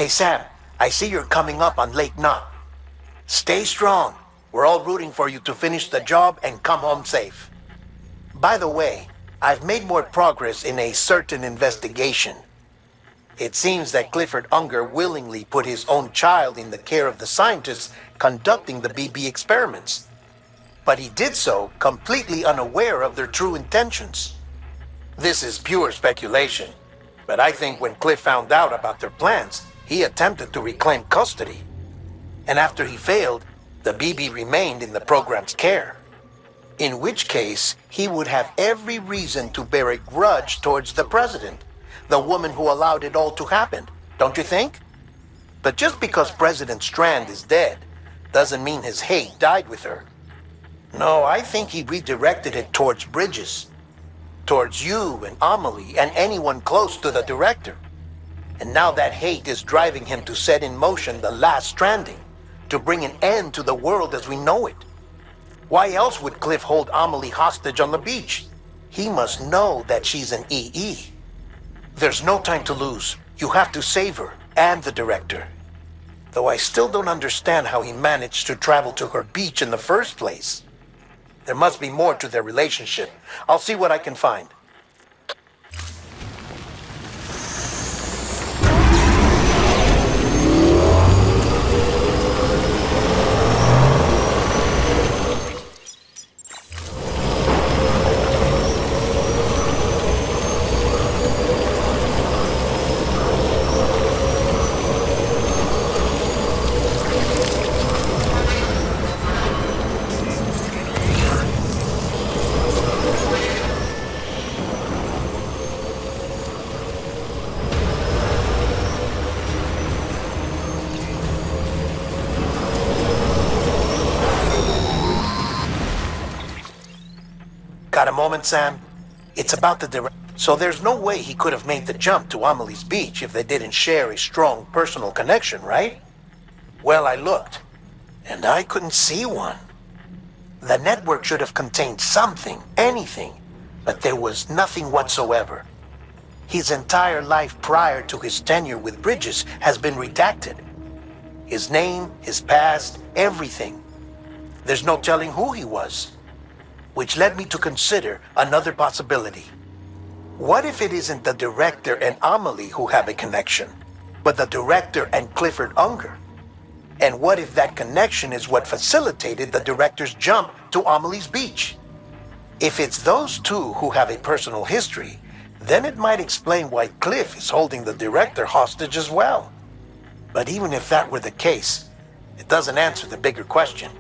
Hey Sam, I see you're coming up on Lake Knot. Stay strong. We're all rooting for you to finish the job and come home safe. By the way, I've made more progress in a certain investigation. It seems that Clifford Unger willingly put his own child in the care of the scientists conducting the BB experiments. But he did so completely unaware of their true intentions. This is pure speculation, but I think when Cliff found out about their plans, he attempted to reclaim custody. And after he failed, the BB remained in the program's care. In which case, he would have every reason to bear a grudge towards the president, the woman who allowed it all to happen, don't you think? But just because President Strand is dead, doesn't mean his hate died with her. No, I think he redirected it towards Bridges. Towards you and Amelie and anyone close to the director. And now that hate is driving him to set in motion the last Stranding, to bring an end to the world as we know it. Why else would Cliff hold Amelie hostage on the beach? He must know that she's an EE. There's no time to lose. You have to save her and the director. Though I still don't understand how he managed to travel to her beach in the first place. There must be more to their relationship. I'll see what I can find. Got a moment, Sam? It's about the direct... So there's no way he could have made the jump to Amelie's beach if they didn't share a strong personal connection, right? Well, I looked, and I couldn't see one. The network should have contained something, anything, but there was nothing whatsoever. His entire life prior to his tenure with Bridges has been redacted. His name, his past, everything. There's no telling who he was. Which led me to consider another possibility. What if it isn't the director and Amelie who have a connection, but the director and Clifford Unger? And what if that connection is what facilitated the director's jump to Amelie's beach? If it's those two who have a personal history, then it might explain why Cliff is holding the director hostage as well. But even if that were the case, it doesn't answer the bigger question.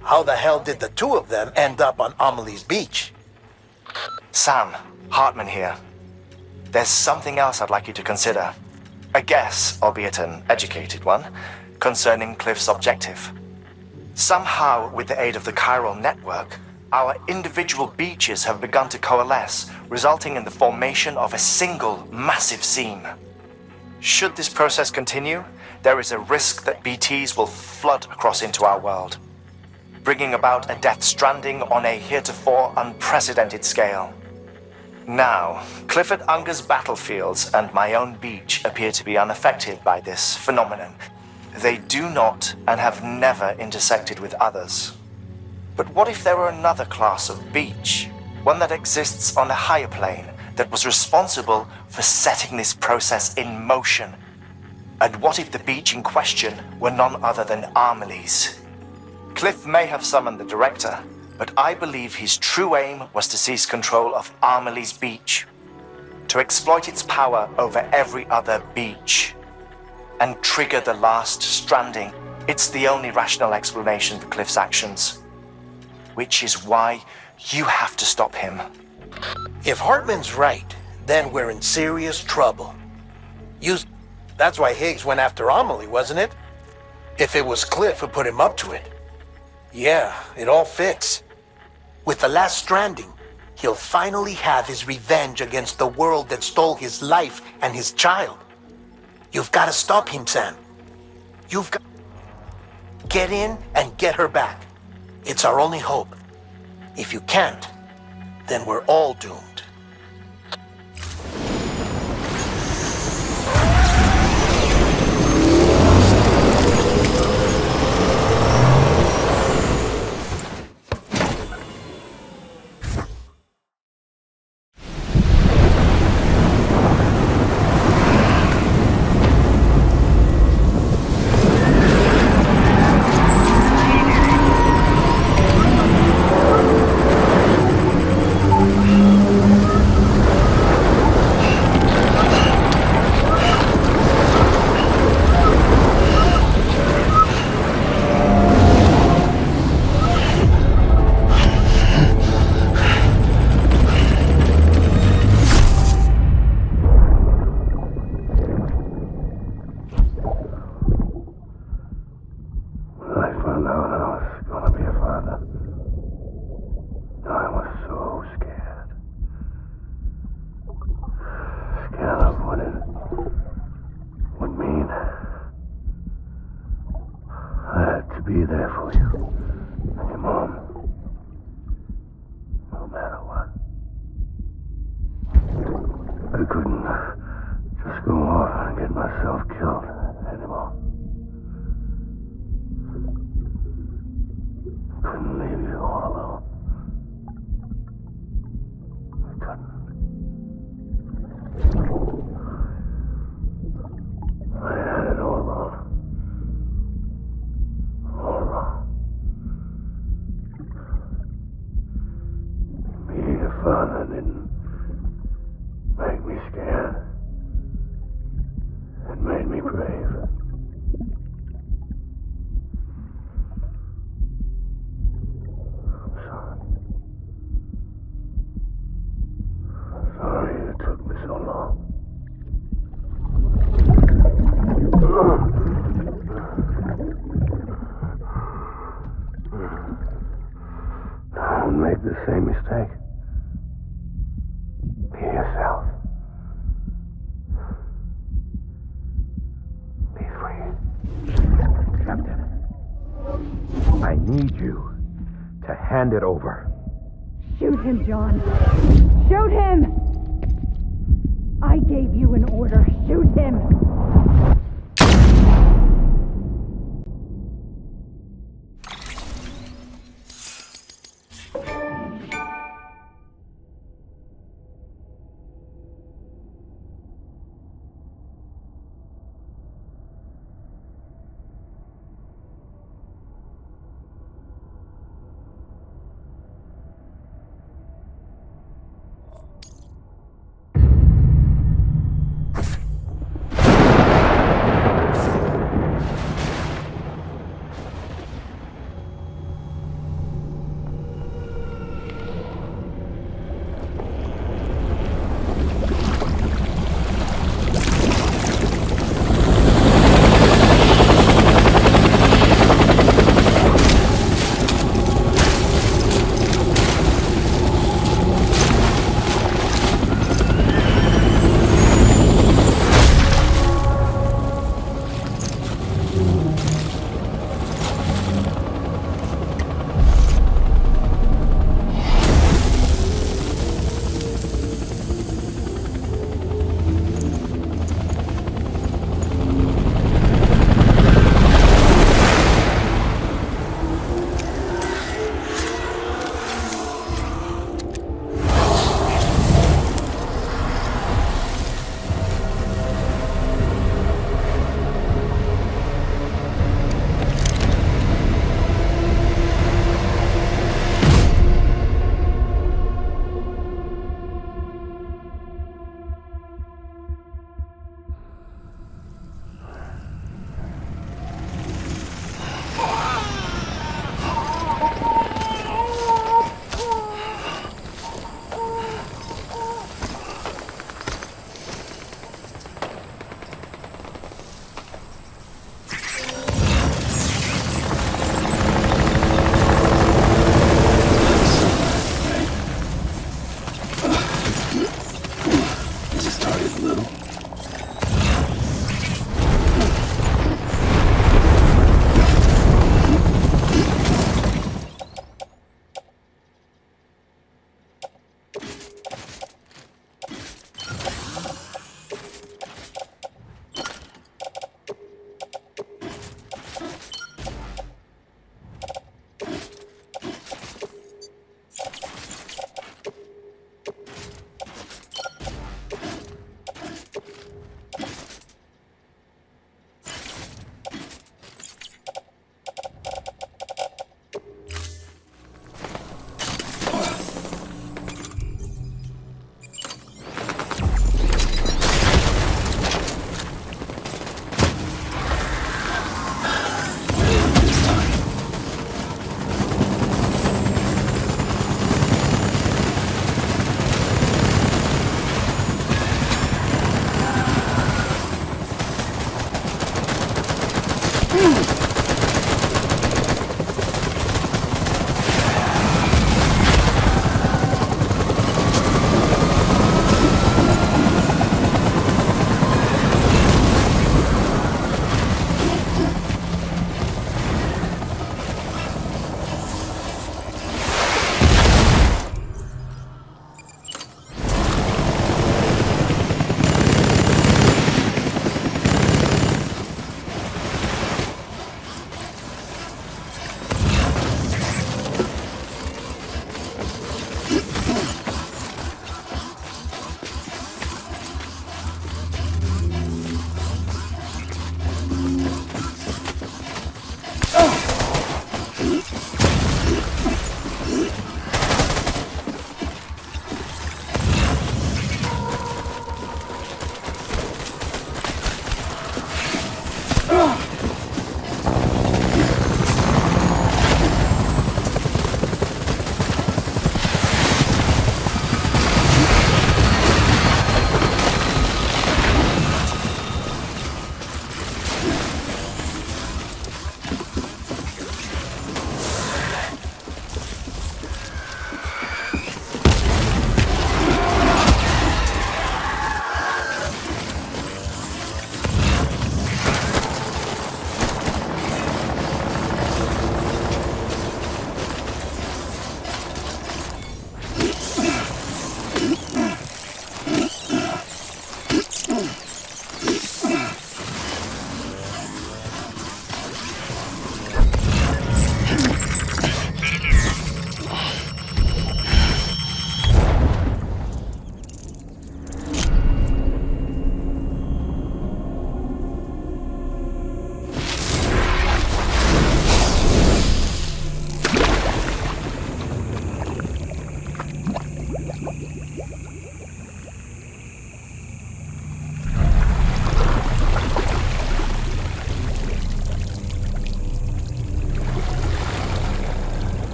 How the hell did the two of them end up on Amelie's beach? Sam, Hartman here. There's something else I'd like you to consider. A guess, albeit an educated one, concerning Cliff's objective. Somehow, with the aid of the chiral network, our individual beaches have begun to coalesce, resulting in the formation of a single massive seam. Should this process continue, there is a risk that BTs will flood across into our world, bringing about a death stranding on a heretofore unprecedented scale. Now, Clifford Unger's battlefields and my own beach appear to be unaffected by this phenomenon. They do not and have never intersected with others. But what if there were another class of beach, one that exists on a higher plane, that was responsible for setting this process in motion? And what if the beach in question were none other than Amelie's? Cliff may have summoned the director, but I believe his true aim was to seize control of Amelie's beach, to exploit its power over every other beach, and trigger the last Stranding. It's the only rational explanation for Cliff's actions, which is why you have to stop him. If Hartman's right, then we're in serious trouble. That's why Higgs went after Amelie, wasn't it? If it was Cliff who put him up to it. Yeah, it all fits. With the last Stranding, he'll finally have his revenge against the world that stole his life and his child. You've got to stop him, Sam. You've got... Get in and get her back. It's our only hope. If you can't, then we're all doomed. found out I was gonna be a father, I was so scared. Scared of what it would mean. I had to be there for you and your mom, no matter what. I couldn't just go off and get myself killed anymore. Couldn't leave you all alone. I couldn't. I had it all wrong. All wrong. Being a father didn't make me scared. It made me brave. I'm sorry. Sorry it took me so long. Don't make the same mistake. Be yourself. Be free. Captain, I need you to hand it over. Shoot him, John. Shoot him! I gave you an order. Shoot him!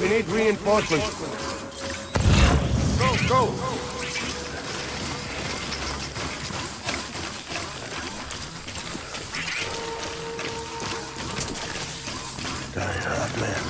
We need reinforcements. Go, go! Die hard, man.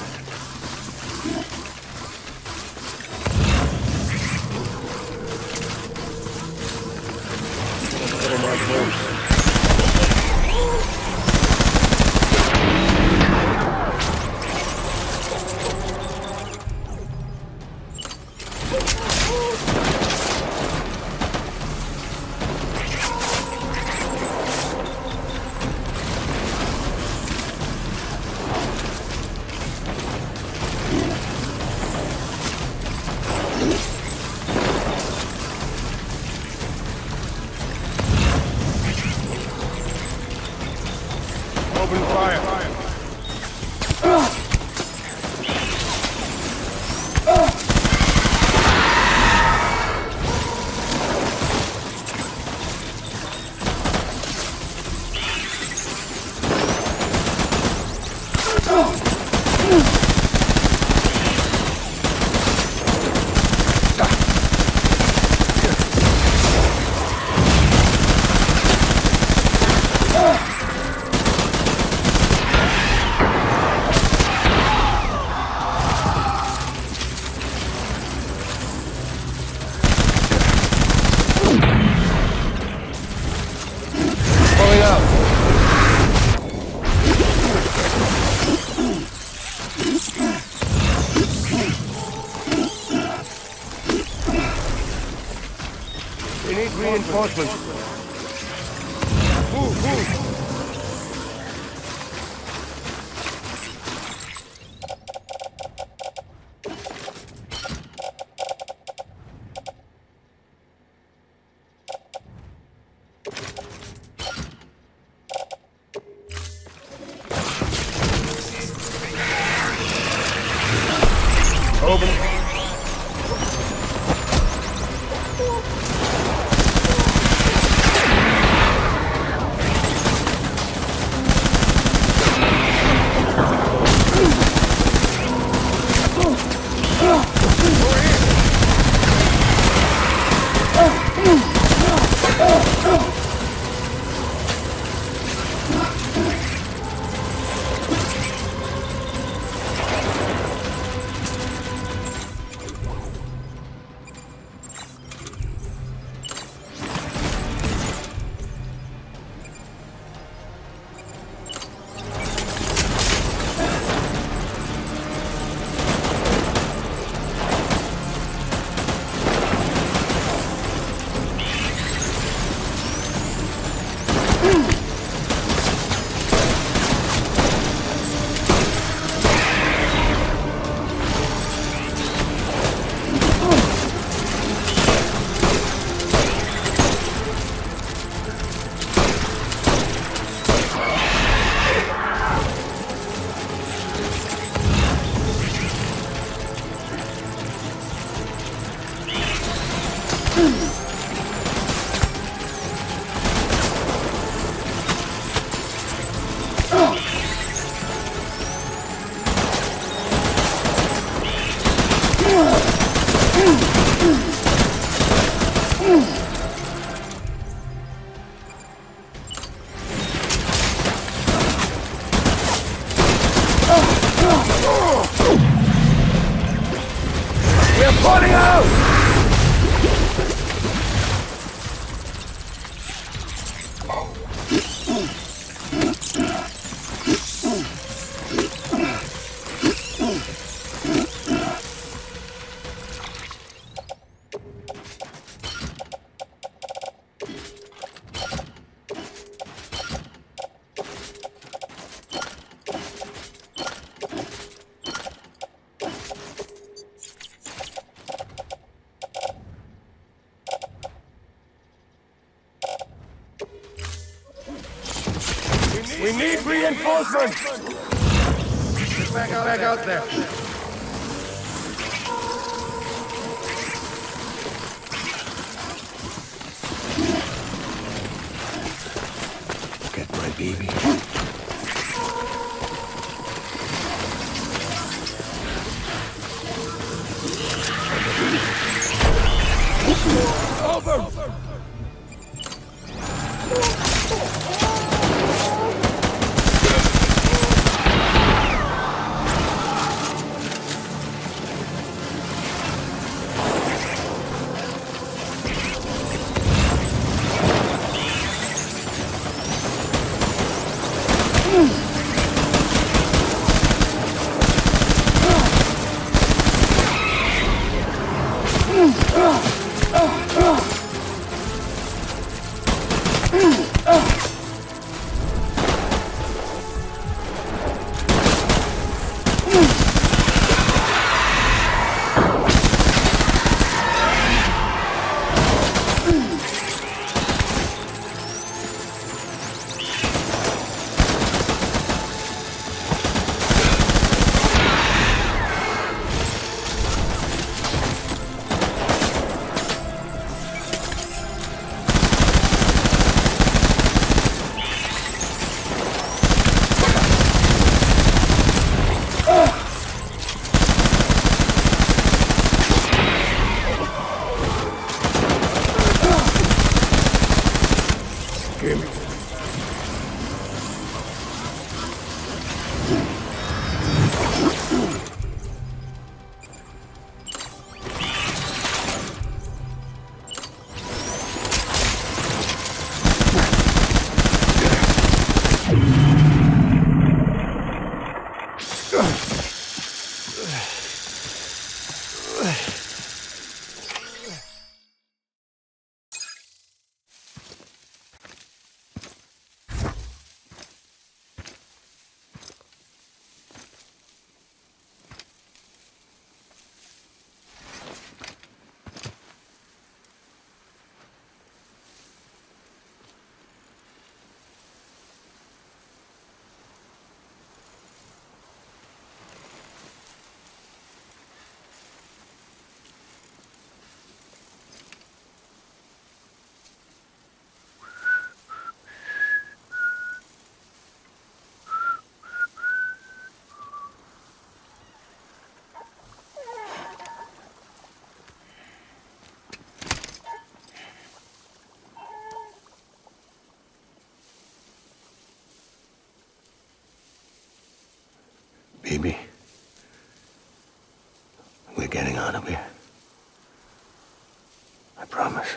reinforcements. Move, move. Over. We need reinforcements! Get back out there. Get my baby. Over! Baby, we're getting out of here. I promise.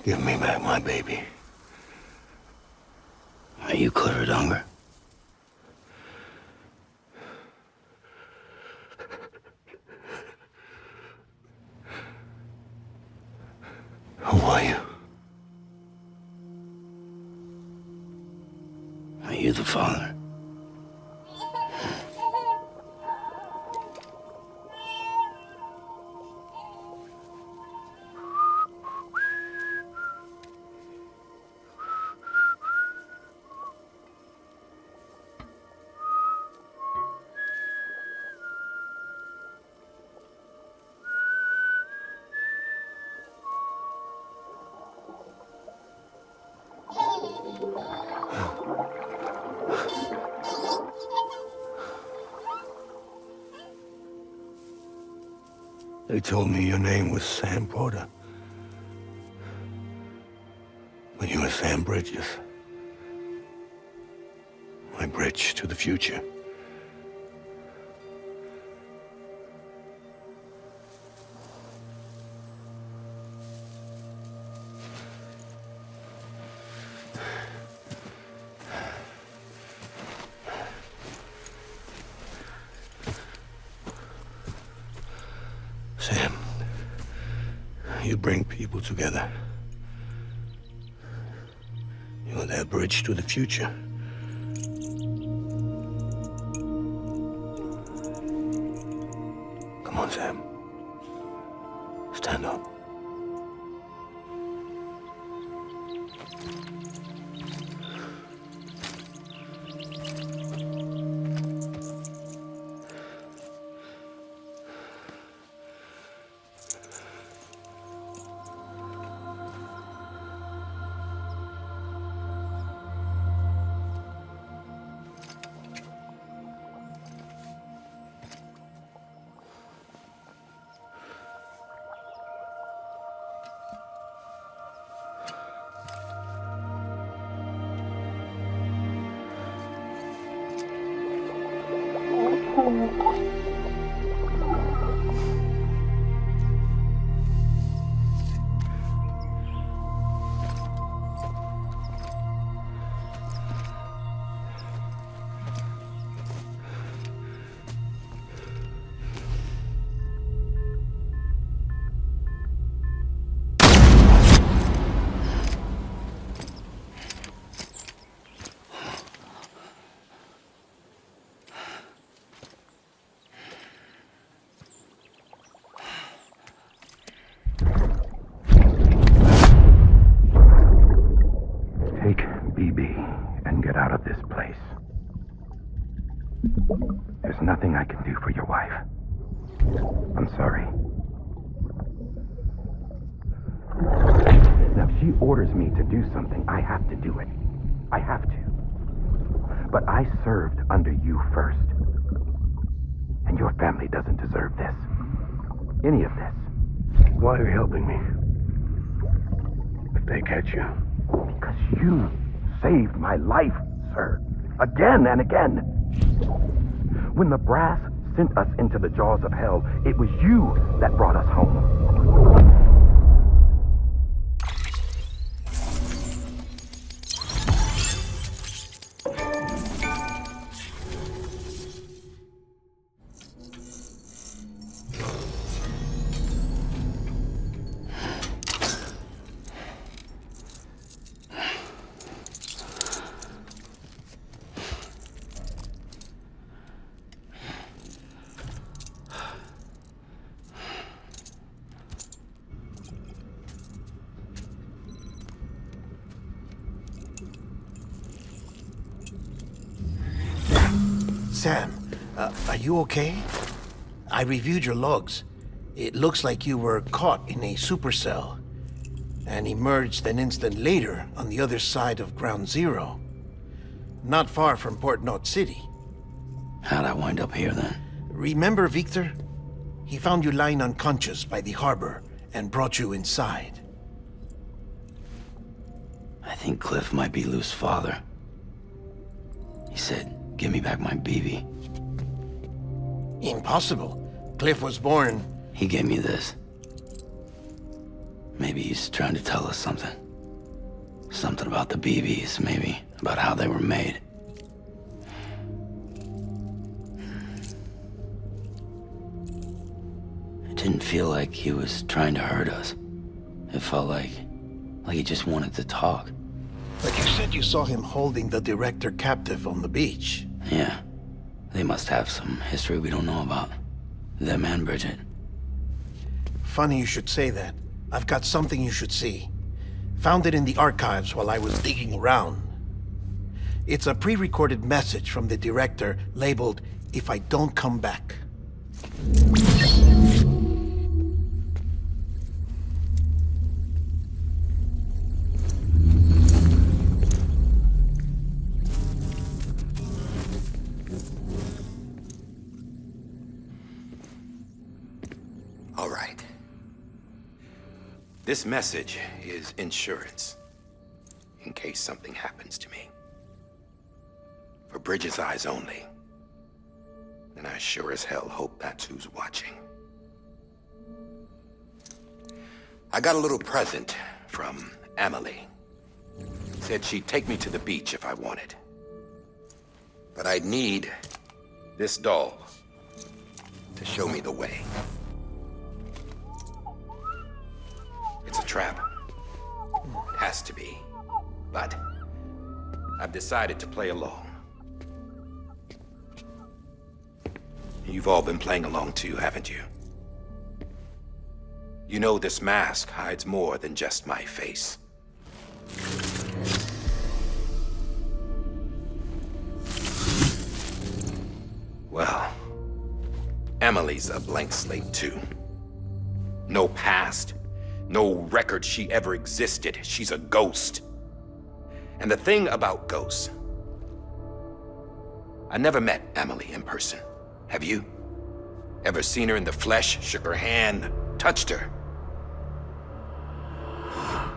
Give me back my baby. Are you cleared, Unger? Who are you? Are you the father? They told me your name was Sam Porter. But you were Sam Bridges. My bridge to the future. Sam, you bring people together. You're that bridge to the future. Come on, Sam. Stand up. Take BB and get out of this place. There's nothing I can do for your wife. I'm sorry. Now, if she orders me to do something, I have to do it. I have to. But I served under you first. And your family doesn't deserve this. Any of this. Why are you helping me? If they catch you. Because you saved my life, sir. Again and again. When the brass sent us into the jaws of hell, it was you that brought us home. Sam, are you okay? I reviewed your logs. It looks like you were caught in a supercell and emerged an instant later on the other side of Ground Zero. Not far from Port Knot City. How'd I wind up here then? Remember Victor? He found you lying unconscious by the harbor and brought you inside. think Cliff might be Lou's father. He said, give me back my BB. Impossible. Cliff was born... He gave me this. Maybe he's trying to tell us something. Something about the BBs, maybe. About how they were made. It didn't feel like he was trying to hurt us. It felt like he just wanted to talk. But you said you saw him holding the director captive on the beach. Yeah. They must have some history we don't know about. Them and Bridget. Funny you should say that. I've got something you should see. Found it in the archives while I was digging around. It's a pre-recorded message from the director labeled, "If I don't come back." All right. This message is insurance, in case something happens to me. For Bridget's eyes only. And I sure as hell hope that's who's watching. I got a little present from Emily. Said she'd take me to the beach if I wanted. But I'd need this doll to show me the way. It's a trap. It has to be. But I've decided to play along. You've all been playing along too, haven't you? You know this mask hides more than just my face. Well, Emily's a blank slate too. No past. No record she ever existed. She's a ghost. And the thing about ghosts, I never met Emily in person. Have you? Ever seen her in the flesh, shook her hand, touched her?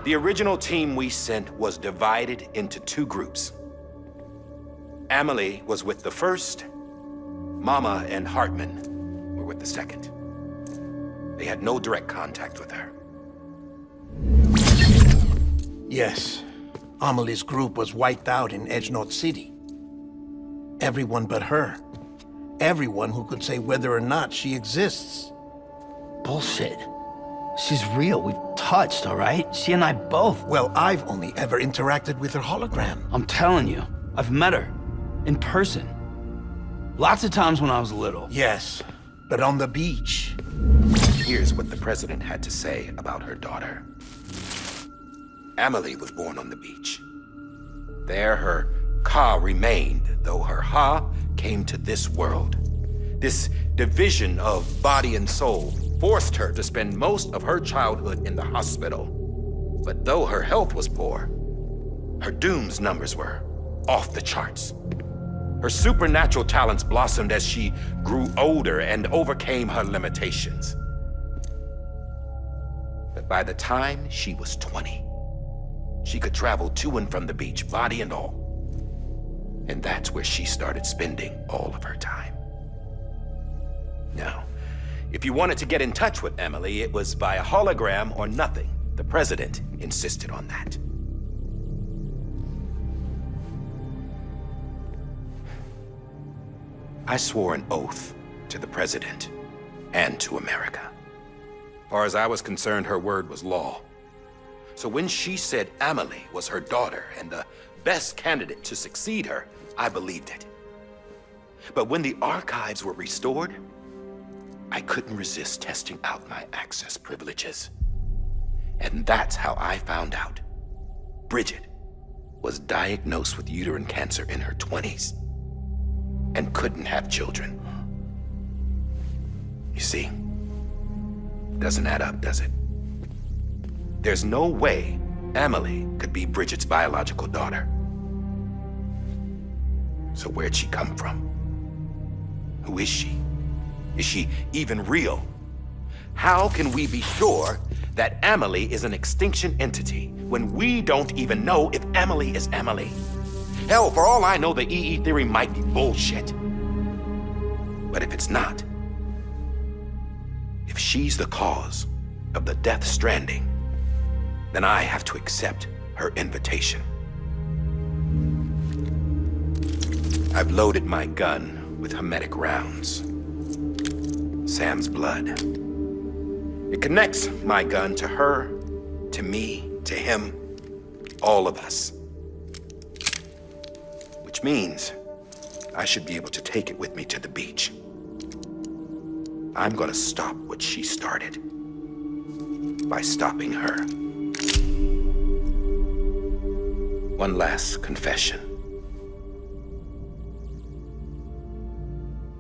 The original team we sent was divided into two groups. Emily was with the first. Mama and Hartman were with the second. They had no direct contact with her. Yes. Amelie's group was wiped out in Edge North City. Everyone but her. Everyone who could say whether or not she exists. Bullshit. She's real. We've touched, all right? She and I both. Well, I've only ever interacted with her hologram. I'm telling you, I've met her. In person. Lots of times when I was little. Yes, but on the beach. Here's what the president had to say about her daughter. Emily was born on the beach. There her Ka remained, though her Ha came to this world. This division of body and soul forced her to spend most of her childhood in the hospital. But though her health was poor, her Doom's numbers were off the charts. Her supernatural talents blossomed as she grew older and overcame her limitations. But by the time she was 20, she could travel to and from the beach, body and all. And that's where she started spending all of her time. Now, if you wanted to get in touch with Emily, it was via hologram or nothing. The president insisted on that. I swore an oath to the president and to America. As far as I was concerned, her word was law. So when she said Emily was her daughter and the best candidate to succeed her, I believed it. But when the archives were restored, I couldn't resist testing out my access privileges. And that's how I found out Bridget was diagnosed with uterine cancer in her 20s and couldn't have children. You see, doesn't add up, does it? There's no way Emily could be Bridget's biological daughter. So where'd she come from? Who is she? Is she even real? How can we be sure that Amelie is an extinction entity when we don't even know if Amelie is Amelie? Hell, for all I know, the EE theory might be bullshit. But if it's not, if she's the cause of the Death Stranding, then I have to accept her invitation. I've loaded my gun with hermetic rounds. Sam's blood. It connects my gun to her, to me, to him, all of us. Which means I should be able to take it with me to the beach. I'm gonna stop what she started by stopping her. One last confession.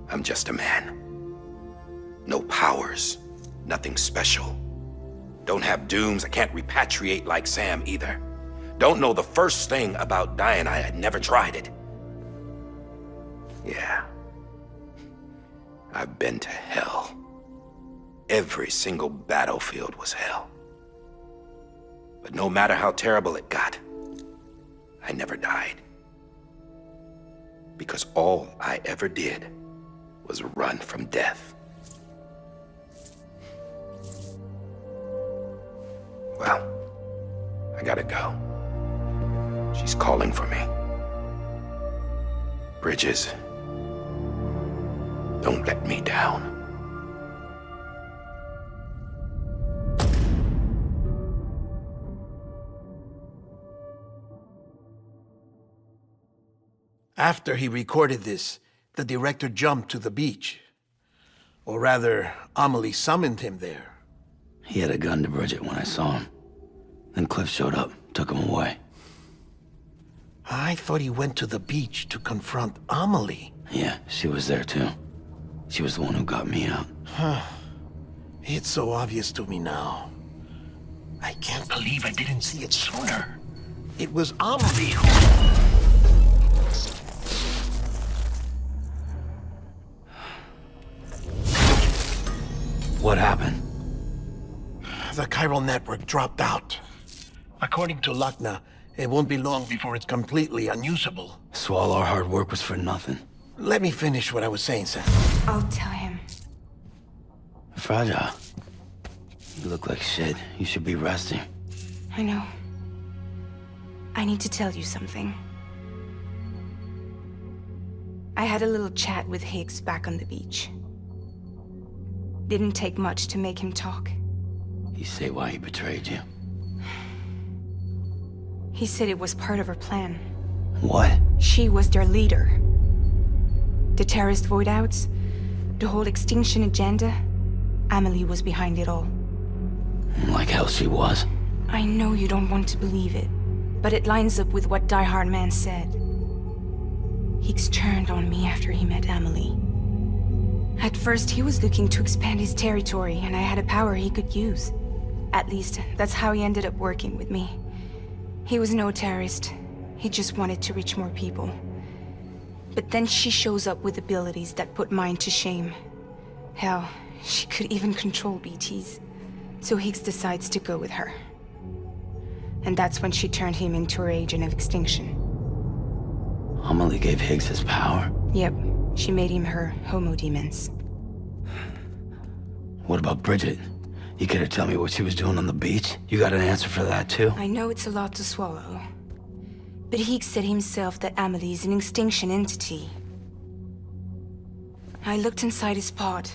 I'm just a man. No powers, nothing special. Don't have dooms, I can't repatriate like Sam either. Don't know the first thing about dying, I had never tried it. Yeah. I've been to hell. Every single battlefield was hell. But no matter how terrible it got, I never died. Because all I ever did was run from death. Well, I gotta go. She's calling for me. Bridges, don't let me down. After he recorded this, the director jumped to the beach. Or rather, Amelie summoned him there. He had a gun to Bridget when I saw him. Then Cliff showed up, took him away. I thought he went to the beach to confront Amelie. Yeah, she was there too. She was the one who got me out. It's so obvious to me now. I can't believe I didn't see it sooner. It was Amelie who... What happened? The chiral network dropped out. According to Lakna, it won't be long before it's completely unusable. So all our hard work was for nothing. Let me finish what I was saying, Sam. I'll tell him. Fragile. You look like shit. You should be resting. I know. I need to tell you something. I had a little chat with Higgs back on the beach. Didn't take much to make him talk. You say why he betrayed you? He said it was part of her plan. What? She was their leader. The terrorist void-outs, the whole extinction agenda, Amelie was behind it all. Like hell she was. I know you don't want to believe it, but it lines up with what Die Hard Man said. Higgs turned on me after he met Amelie. At first, he was looking to expand his territory, and I had a power he could use. At least, that's how he ended up working with me. He was no terrorist. He just wanted to reach more people. But then she shows up with abilities that put mine to shame. Hell, she could even control BTs. So Higgs decides to go with her. And that's when she turned him into her agent of extinction. Amelie gave Higgs his power? Yep, she made him her homo demons. What about Bridget? You care to tell me what she was doing on the beach? You got an answer for that too? I know it's a lot to swallow. But Higgs said himself that Amelie is an extinction entity. I looked inside his pod,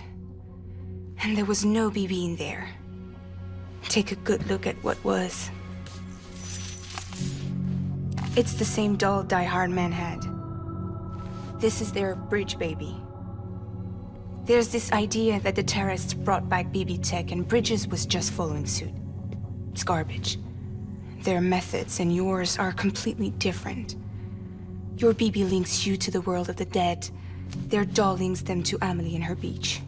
and there was no BB in there. Take a good look at what was. It's the same doll Die Hard Man had. This is their bridge baby. There's this idea that the terrorists brought back BB tech and Bridges was just following suit. It's garbage. Their methods and yours are completely different. Your BB links you to the world of the dead. Their doll links them to Amelie and her beach.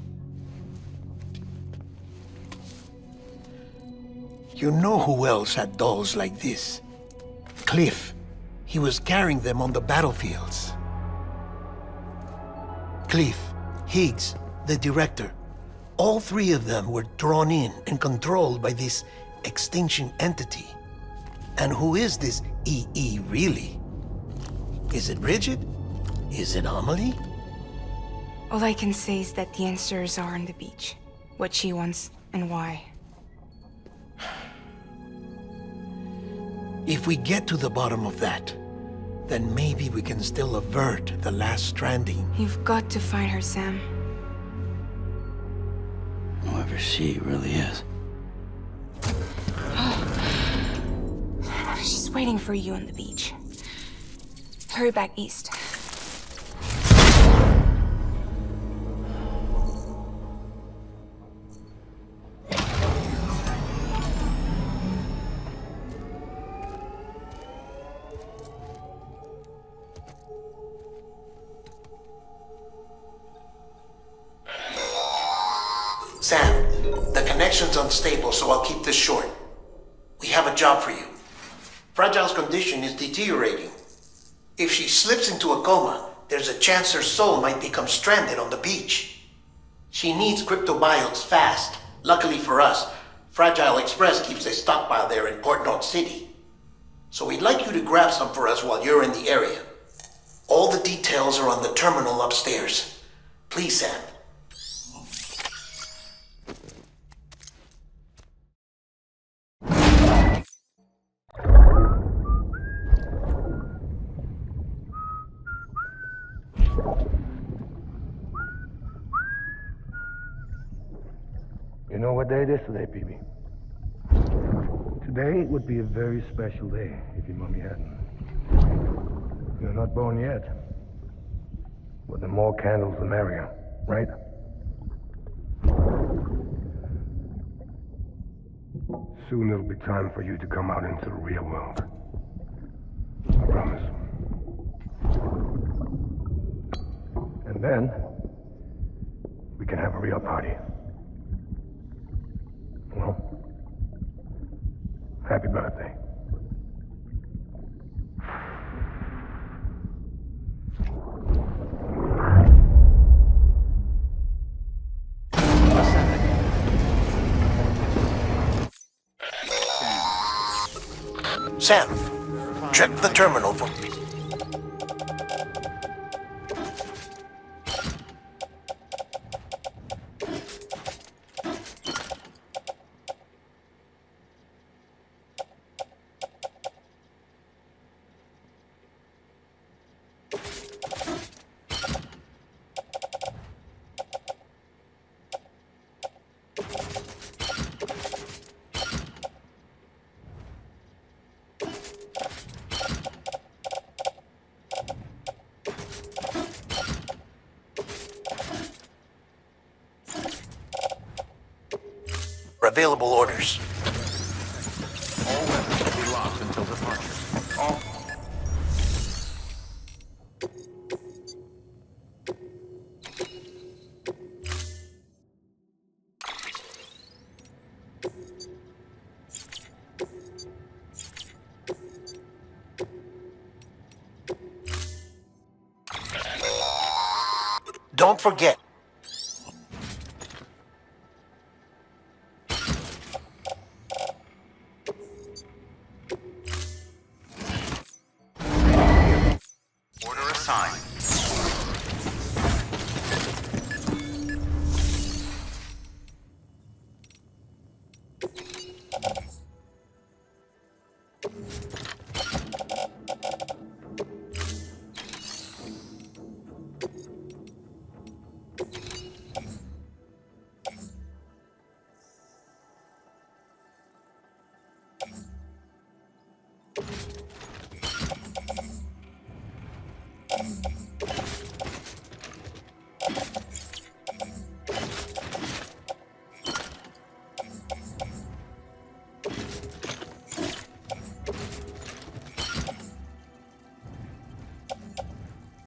You know who else had dolls like this? Cliff. He was carrying them on the battlefields. Cliff, Higgs, the director. All three of them were drawn in and controlled by this extinction entity. And who is this EE really? Is it Bridget? Is it Amelie? All I can say is that the answers are on the beach. What she wants and why. If we get to the bottom of that, then maybe we can still avert the last stranding. You've got to find her, Sam. Whoever she really is. She's waiting for you on the beach. Hurry back east. Sam, the connection's unstable, so I'll keep this short. We have a job for you. Fragile's condition is deteriorating. If she slips into a coma, there's a chance her soul might become stranded on the beach. She needs cryptobiotes fast. Luckily for us, Fragile Express keeps a stockpile there in Port North City. So we'd like you to grab some for us while you're in the area. All the details are on the terminal upstairs. Please, Sam. You know what day it is today, PB? Today would be a very special day if your mommy hadn't. You're not born yet. But the more candles, the merrier, right? Soon it'll be time for you to come out into the real world. I promise. And then, we can have a real party. Well, happy birthday. Sam, check the terminal for me. Available orders. All weapons will be locked until departure. All... Don't forget,